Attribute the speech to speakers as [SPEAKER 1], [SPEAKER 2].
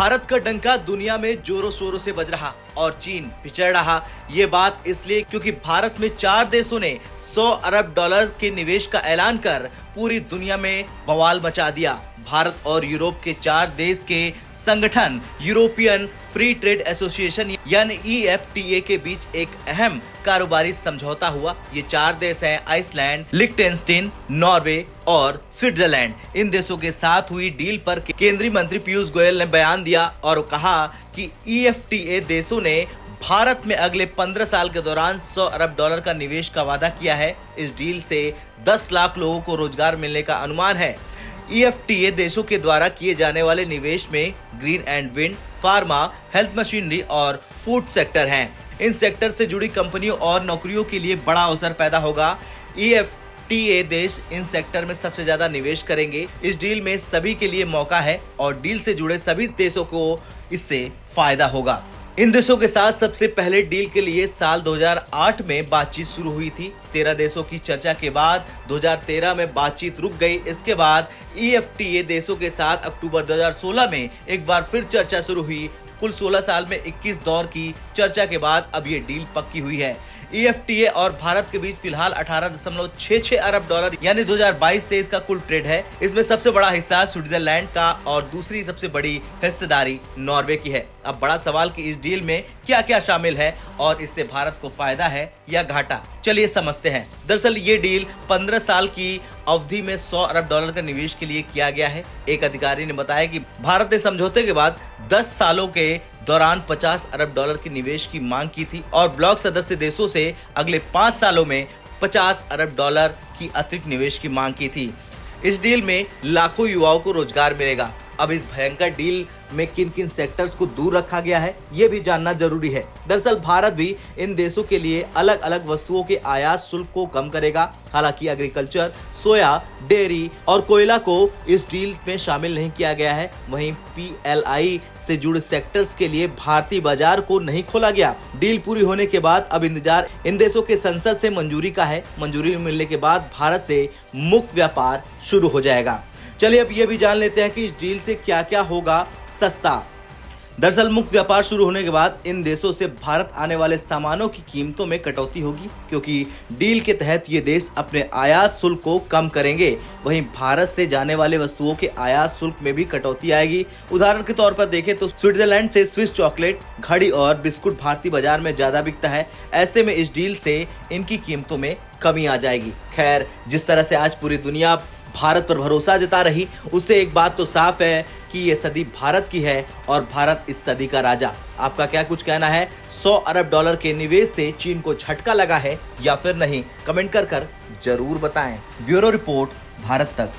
[SPEAKER 1] भारत का डंका दुनिया में जोरों शोरों से बज रहा और चीन पिछड़ रहा। ये बात इसलिए क्योंकि भारत में 4 देशों ने 100 अरब डॉलर के निवेश का ऐलान कर पूरी दुनिया में बवाल मचा दिया। भारत और यूरोप के 4 देश के संगठन यूरोपियन फ्री ट्रेड एसोसिएशन यानी EFTA के बीच एक अहम कारोबारी समझौता हुआ। ये 4 देश हैं आइसलैंड, लिechtenstein, नॉर्वे और स्विट्जरलैंड। इन देशों के साथ हुई डील पर केंद्रीय मंत्री पीयूष गोयल ने बयान दिया और कहा कि EFTA देशों ने भारत में अगले 15 साल के दौरान 100 अरब डॉलर का निवेश का वादा किया है। इस डील से 10 लाख लोगों को रोजगार मिलने का अनुमान है। EFTA देशों के द्वारा किए जाने वाले निवेश में green and wind, pharma, health machinery और फूड सेक्टर हैं। इन सेक्टर से जुड़ी कंपनियों और नौकरियों के लिए बड़ा अवसर पैदा होगा। EFTA देश इन सेक्टर में सबसे ज्यादा निवेश करेंगे। इस डील में सभी के लिए मौका है और डील से जुड़े सभी देशों को इससे फायदा होगा। इन देशों के साथ सबसे पहले डील के लिए साल 2008 में बातचीत शुरू हुई थी। 13 देशों की चर्चा के बाद 2013 में बातचीत रुक गई। इसके बाद EFTA देशों के साथ अक्टूबर 2016 में एक बार फिर चर्चा शुरू हुई। कुल 16 साल में 21 दौर की चर्चा के बाद अब ये डील पक्की हुई है। EFTA और भारत के बीच फिलहाल 18.66 अरब डॉलर यानी 2022-23 का कुल ट्रेड है। इसमें सबसे बड़ा हिस्सा स्विट्जरलैंड का और दूसरी सबसे बड़ी हिस्सेदारी नॉर्वे की है। अब बड़ा सवाल कि इस डील में क्या क्या शामिल है और इससे भारत को फायदा है या घाटा, चलिए समझते हैं। दरअसल ये डील 15 साल की अवधि में 100 अरब डॉलर का निवेश के लिए किया गया है। एक अधिकारी ने बताया कि भारत ने समझौते के बाद 10 सालों के दौरान 50 अरब डॉलर के निवेश की मांग की थी और ब्लॉक सदस्य देशों से अगले 5 सालों में 50 अरब डॉलर की अतिरिक्त निवेश की मांग की थी। इस डील में लाखों युवाओं को रोजगार मिलेगा। अब इस भयंकर डील में किन किन सेक्टर्स को दूर रखा गया है ये भी जानना जरूरी है। दरअसल भारत भी इन देशों के लिए अलग अलग वस्तुओं के आयात शुल्क को कम करेगा। हालांकि एग्रीकल्चर, सोया, डेयरी और कोयला को इस डील में शामिल नहीं किया गया है। वहीं PLI से जुड़े सेक्टर्स के लिए भारतीय बाजार को नहीं खोला गया। डील पूरी होने के बाद अब इंतजार इन देशों के संसद से मंजूरी का है। मंजूरी मिलने के बाद भारत से मुक्त व्यापार शुरू हो जाएगा। चलिए अब ये भी जान लेते हैं कि इस डील से क्या क्या होगा सस्ता। दरअसल मुक्त व्यापार शुरू होने के बाद इन देशों से भारत आने वाले सामानों की कीमतों में कटौती होगी, क्योंकि डील के तहत ये देश अपने आयात शुल्क को कम करेंगे। वहीं भारत से जाने वाले वस्तुओं के आयात शुल्क में भी कटौती आएगी। उदाहरण के तौर पर देखें तो स्विट्जरलैंड से स्विस चॉकलेट, घड़ी और बिस्कुट भारतीय बाजार में ज्यादा बिकता है। ऐसे में इस डील से इनकी कीमतों में कमी आ जाएगी। खैर, जिस तरह से आज पूरी दुनिया भारत पर भरोसा जता रही, उससे एक बात तो साफ है कि ये सदी भारत की है और भारत इस सदी का राजा। आपका क्या कुछ कहना है? 100 अरब डॉलर के निवेश से चीन को झटका लगा है या फिर नहीं? कमेंट कर जरूर बताएं। ब्यूरो रिपोर्ट, भारत तक।